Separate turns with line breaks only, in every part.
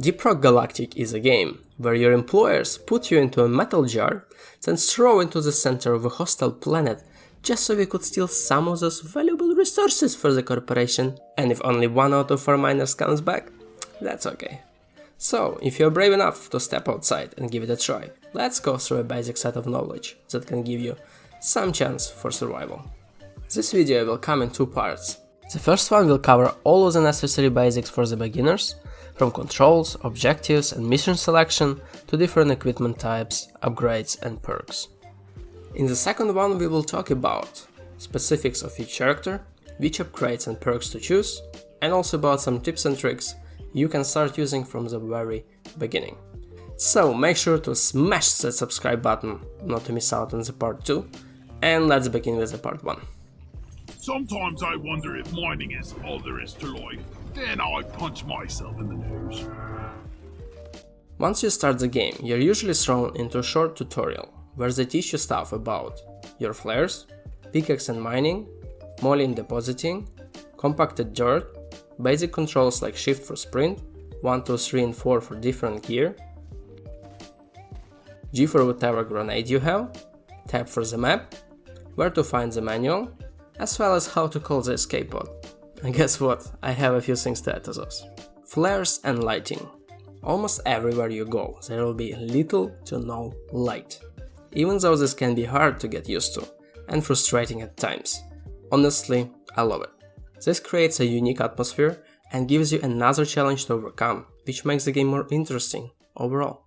Deep Rock Galactic is a game where your employers put you into a metal jar, then throw into the center of a hostile planet just so we could steal some of those valuable resources for the corporation, and if only 1 out of 4 miners comes back, that's okay. So, if you're brave enough to step outside and give it a try, let's go through a basic set of knowledge that can give you some chance for survival. This video will come in 2 parts. The first one will cover all of the necessary basics for the beginners, from controls, objectives and mission selection to different equipment types, upgrades and perks. In the second one we will talk about specifics of each character, which upgrades and perks to choose, and also about some tips and tricks you can start using from the very beginning. So make sure to smash that subscribe button not to miss out on the part 2, and let's begin with the part 1.
Sometimes I wonder if mining is all there is to life. Then I punch myself in the nose.
Once you start the game, you're usually thrown into a short tutorial where they teach you stuff about your flares, pickaxe and mining, moly and depositing, compacted dirt, basic controls like shift for sprint, 1, 2, 3 and 4 for different gear, G for whatever grenade you have, tab for the map, where to find the manual, as well as how to call the escape pod. And guess what? I have a few things to add to those. Flares and lighting. Almost everywhere you go, there will be little to no light. Even though this can be hard to get used to and frustrating at times. Honestly, I love it. This creates a unique atmosphere and gives you another challenge to overcome, which makes the game more interesting overall.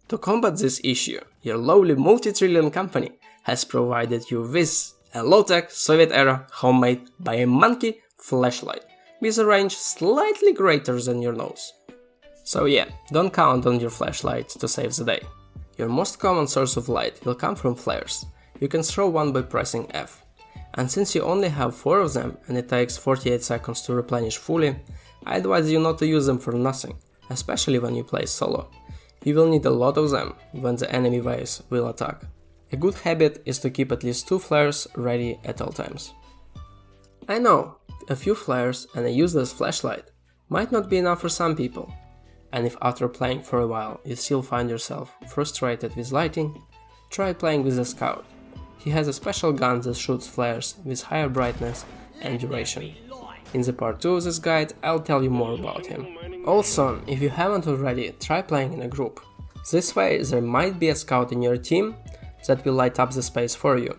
To combat this issue, your lowly multi-trillion company has provided you with a low-tech, Soviet-era, homemade by a monkey flashlight, with a range slightly greater than your nose. So yeah, don't count on your flashlight to save the day. Your most common source of light will come from flares. You can throw one by pressing F. And since you only have 4 of them and it takes 48 seconds to replenish fully, I advise you not to use them for nothing, especially when you play solo. You will need a lot of them when the enemy waves will attack. A good habit is to keep at least 2 flares ready at all times. I know, a few flares and a useless flashlight might not be enough for some people, and if after playing for a while you still find yourself frustrated with lighting, try playing with a scout. He has a special gun that shoots flares with higher brightness and duration. In the part 2 of this guide I'll tell you more about him. Also, if you haven't already, try playing in a group. This way there might be a scout in your team that will light up the space for you.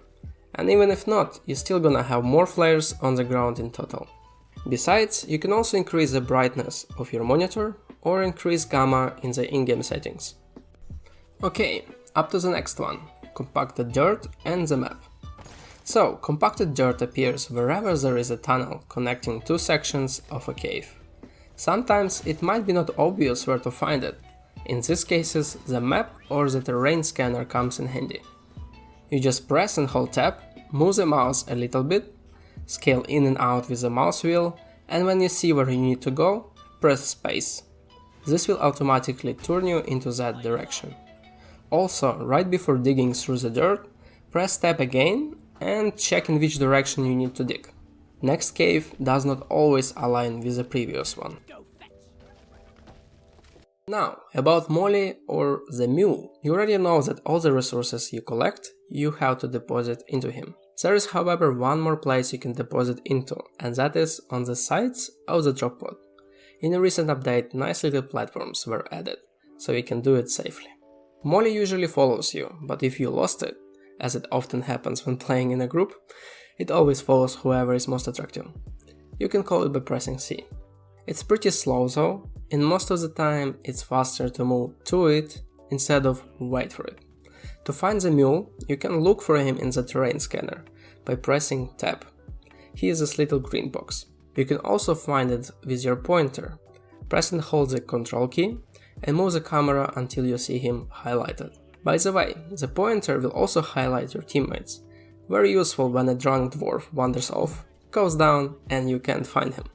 And even if not, you're still gonna have more flares on the ground in total. Besides, you can also increase the brightness of your monitor or increase gamma in the in-game settings. Okay, up to the next one, compacted dirt and the map. So, compacted dirt appears wherever there is a tunnel connecting 2 sections of a cave. Sometimes it might be not obvious where to find it. In these cases, the map or the terrain scanner comes in handy. You just press and hold tab, move the mouse a little bit, scale in and out with the mouse wheel, and when you see where you need to go, press space. This will automatically turn you into that direction. Also, right before digging through the dirt, press tab again and check in which direction you need to dig. Next cave does not always align with the previous one. Now, about Molly or the mule. You already know that all the resources you collect, you have to deposit into him. There is however one more place you can deposit into, and that is on the sides of the drop pod. In a recent update, nice little platforms were added, so you can do it safely. Molly usually follows you, but if you lost it, as it often happens when playing in a group, it always follows whoever is most attractive. You can call it by pressing C. It's pretty slow though, and most of the time it's faster to move to it instead of wait for it. To find the mule, you can look for him in the terrain scanner by pressing tab. He is this little green box. You can also find it with your pointer. Press and hold the control key and move the camera until you see him highlighted. By the way, the pointer will also highlight your teammates. Very useful when a drunk dwarf wanders off, goes down and you can't find him.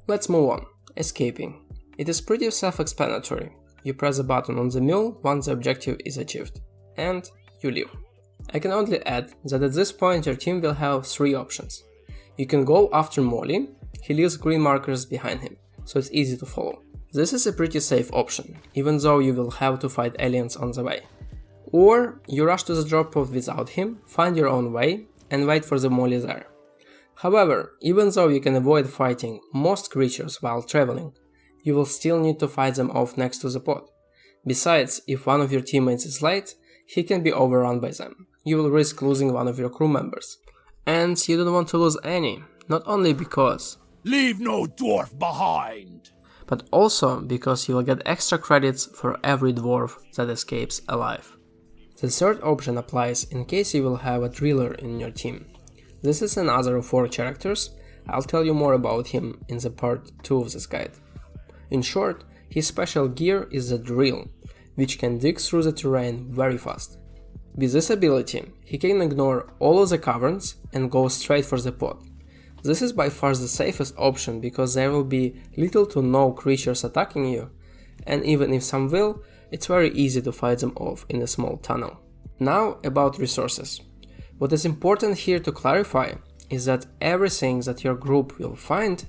Let's move on. Escaping. It is pretty self-explanatory. You press a button on the mule once the objective is achieved, and you leave. I can only add that at this point your team will have 3 options. You can go after Molly, he leaves green markers behind him, so it's easy to follow. This is a pretty safe option, even though you will have to fight aliens on the way. Or you rush to the drop pod without him, find your own way, and wait for the molly there. However, even though you can avoid fighting most creatures while traveling, you will still need to fight them off next to the pod. Besides, if one of your teammates is late, he can be overrun by them. You will risk losing one of your crew members. And you don't want to lose any, not only because
leave no dwarf behind,
but also because you will get extra credits for every dwarf that escapes alive. The third option applies in case you will have a driller in your team. This is another of 4 characters. I'll tell you more about him in the part 2 of this guide. In short, his special gear is the drill, which can dig through the terrain very fast. With this ability, he can ignore all of the caverns and go straight for the pod. This is by far the safest option because there will be little to no creatures attacking you, and even if some will, it's very easy to fight them off in a small tunnel. Now about resources. What is important here to clarify is that everything that your group will find,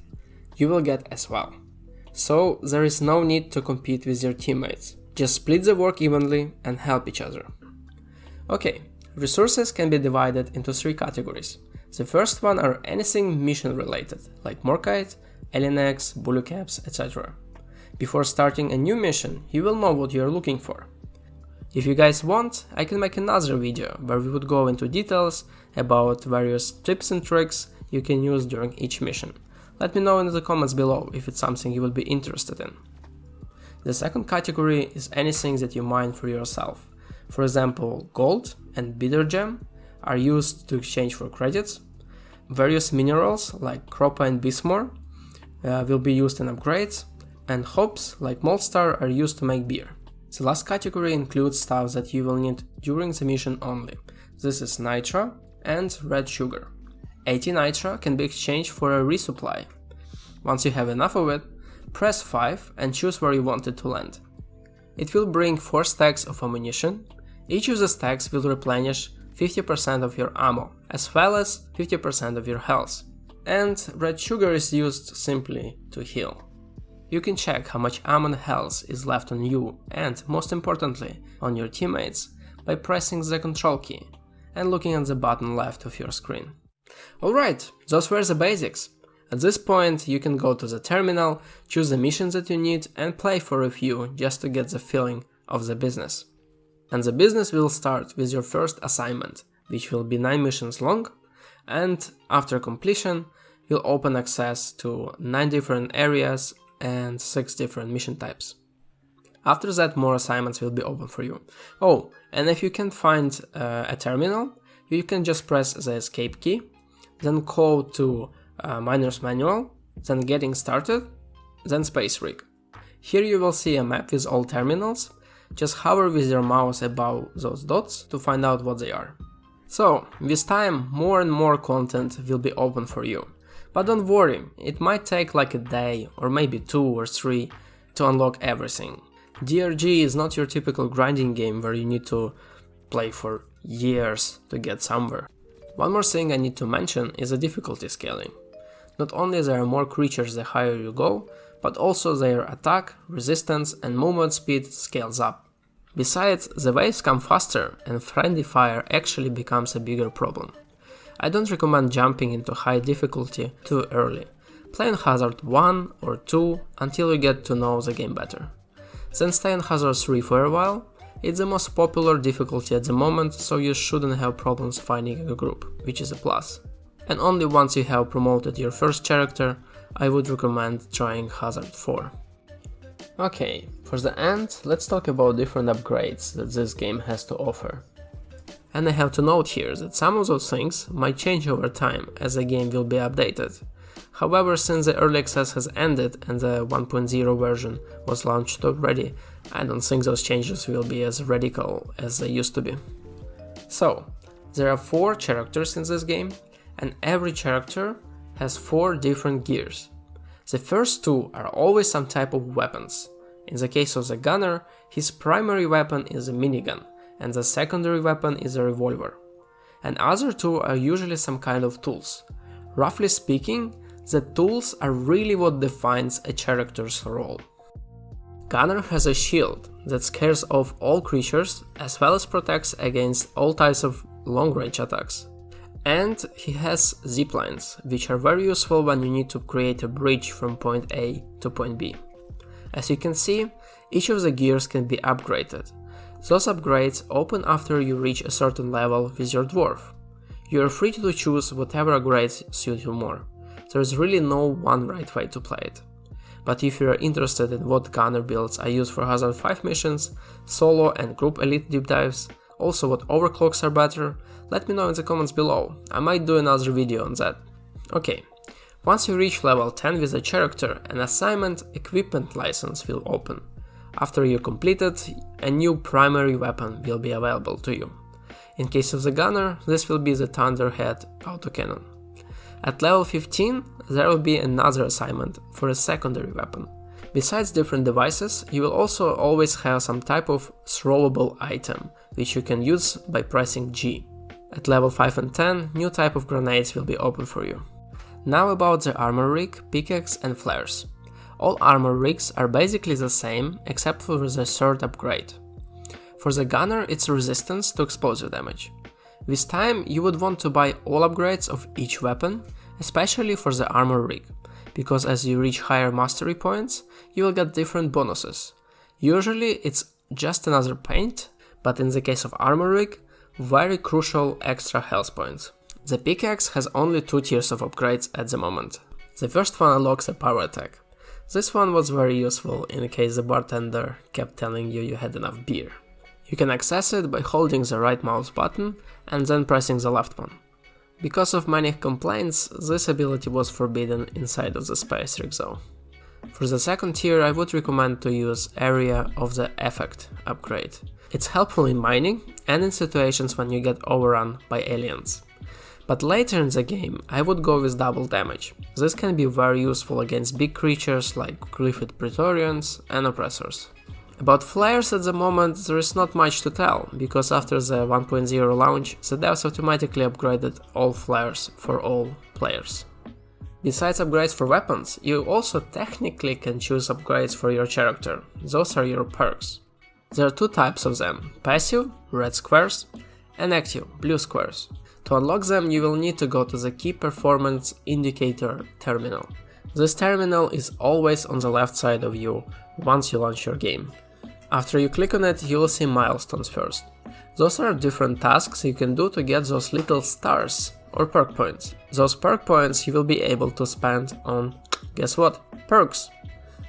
you will get as well. So there is no need to compete with your teammates. Just split the work evenly and help each other. Okay, resources can be divided into 3 categories. The first one are anything mission related, like Morkite, alien eggs, bully caps, etc. Before starting a new mission, you will know what you are looking for. If you guys want, I can make another video where we would go into details about various tips and tricks you can use during each mission. Let me know in the comments below if it's something you would be interested in. The second category is anything that you mine for yourself. For example, gold and bitter gem are used to exchange for credits. Various minerals like Croppa and Bismore will be used in upgrades, and hops like Moldstar are used to make beer. The last category includes stuff that you will need during the mission only. This is nitra and red sugar. 80 nitra can be exchanged for a resupply. Once you have enough of it, press 5 and choose where you want it to land. It will bring 4 stacks of ammunition. Each of the stacks will replenish 50% of your ammo, as well as 50% of your health. And red sugar is used simply to heal. You can check how much ammo and health is left on you and, most importantly, on your teammates by pressing the control key and looking at the bottom left of your screen. Alright, those were the basics. At this point, you can go to the terminal, choose the missions that you need and play for a few just to get the feeling of the business. And the business will start with your first assignment, which will be 9 missions long, and after completion, you'll open access to 9 different areas and 6 different mission types. After that, more assignments will be open for you. Oh, and if you can't find a terminal, you can just press the escape key, then go to Miner's Manual, then Getting Started, then Space Rig. Here you will see a map with all terminals. Just hover with your mouse above those dots to find out what they are. So, with time, more and more content will be open for you. But don't worry, it might take like a day or maybe 2 or 3 to unlock everything. DRG is not your typical grinding game where you need to play for years to get somewhere. One more thing I need to mention is the difficulty scaling. Not only there are more creatures the higher you go, but also their attack, resistance and movement speed scales up. Besides, the waves come faster and friendly fire actually becomes a bigger problem. I don't recommend jumping into high difficulty too early. Play on Hazard 1 or 2 until you get to know the game better. Then stay on Hazard 3 for a while. It's the most popular difficulty at the moment, so you shouldn't have problems finding a group, which is a plus. And only once you have promoted your first character, I would recommend trying Hazard 4. Okay, for the end, let's talk about different upgrades that this game has to offer. And I have to note here that some of those things might change over time as the game will be updated. However, since the early access has ended and the 1.0 version was launched already, I don't think those changes will be as radical as they used to be. So, there are 4 characters in this game, and every character has 4 different gears. The first 2 are always some type of weapons. In the case of the gunner, his primary weapon is a minigun, and the secondary weapon is a revolver. And other 2 are usually some kind of tools. Roughly speaking, The tools are really what defines a character's role. Gunner has a shield that scares off all creatures as well as protects against all types of long-range attacks. And he has ziplines, which are very useful when you need to create a bridge from point A to point B. As you can see, each of the gears can be upgraded. Those upgrades open after you reach a certain level with your dwarf. You are free to choose whatever upgrades suit you more. There is really no one right way to play it. But if you are interested in what Gunner builds I use for Hoxxes V missions, solo and group elite deep dives, also what overclocks are better, let me know in the comments below. I might do another video on that. Okay, once you reach level 10 with a character, an assignment equipment license will open. After you complete it, a new primary weapon will be available to you. In case of the Gunner, this will be the Thunderhead autocannon. At level 15, there will be another assignment for a secondary weapon. Besides different devices, you will also always have some type of throwable item, which you can use by pressing G. At level 5 and 10, new type of grenades will be open for you. Now about the armor rig, pickaxe and flares. All armor rigs are basically the same, except for the third upgrade. For the Gunner, it's resistance to explosive damage. With time, you would want to buy all upgrades of each weapon, especially for the armor rig, because as you reach higher mastery points, you will get different bonuses. Usually it's just another paint, but in the case of armor rig, very crucial extra health points. The pickaxe has only 2 tiers of upgrades at the moment. The first one unlocks a power attack. This one was very useful in case the bartender kept telling you had enough beer. You can access it by holding the right mouse button and then pressing the left one. Because of many complaints, this ability was forbidden inside of the space rig though. For the second tier, I would recommend to use Area of the Effect upgrade. It's helpful in mining and in situations when you get overrun by aliens. But later in the game, I would go with double damage. This can be very useful against big creatures like Griffith Praetorians and Oppressors. About flares at the moment, there is not much to tell, because after the 1.0 launch, the devs automatically upgraded all flares for all players. Besides upgrades for weapons, you also technically can choose upgrades for your character. Those are your perks. There are 2 types of them: passive, red squares, and active, blue squares. To unlock them, you will need to go to the Key Performance Indicator terminal. This terminal is always on the left side of you once you launch your game. After you click on it, you will see milestones first. Those are different tasks you can do to get those little stars or perk points. Those perk points you will be able to spend on, guess what? Perks.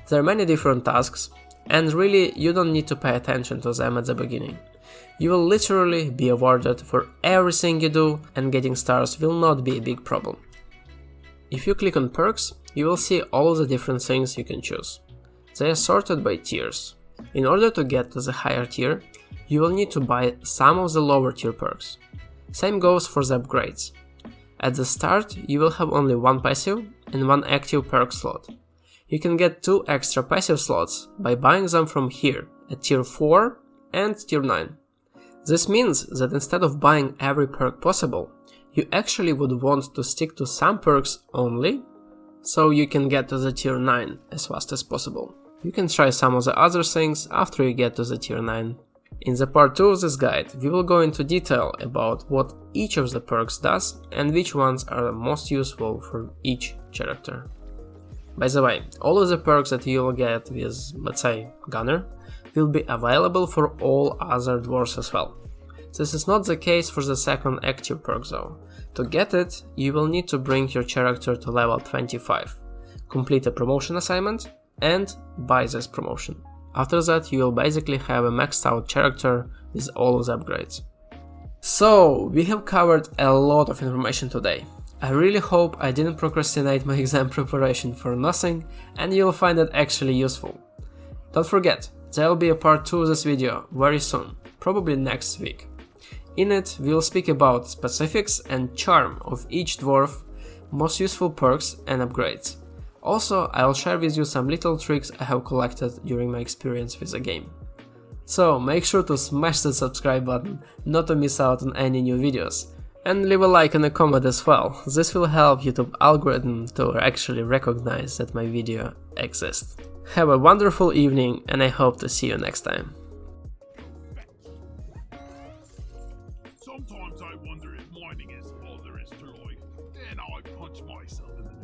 There are many different tasks, and really you don't need to pay attention to them at the beginning. You will literally be awarded for everything you do, and getting stars will not be a big problem. If you click on perks, you will see all of the different things you can choose. They are sorted by tiers. In order to get to the higher tier, you will need to buy some of the lower tier perks. Same goes for the upgrades. At the start, you will have only 1 passive and 1 active perk slot. You can get 2 extra passive slots by buying them from here at tier 4 and tier 9. This means that instead of buying every perk possible, you actually would want to stick to some perks only, so you can get to the tier 9 as fast as possible. You can try some of the other things after you get to the tier 9. In the part 2 of this guide, we will go into detail about what each of the perks does and which ones are most useful for each character. By the way, all of the perks that you will get with, let's say, Gunner, will be available for all other dwarves as well. This is not the case for the second active perk though. To get it, you will need to bring your character to level 25, complete a promotion assignment, and buy this promotion. After that, you will basically have a maxed out character with all of the upgrades. So, we have covered a lot of information today. I really hope I didn't procrastinate my exam preparation for nothing, and you'll find it actually useful. Don't forget, there will be a part 2 of this video very soon, probably next week. In it, we will speak about specifics and charm of each dwarf, most useful perks and upgrades. Also, I'll share with you some little tricks I have collected during my experience with the game. So make sure to smash the subscribe button not to miss out on any new videos. And leave a like and a comment as well, this will help YouTube algorithm to actually recognize that my video exists. Have a wonderful evening and I hope to see you next time.
Sometimes I wonder if mining is all there is to life. Then I punch myself in the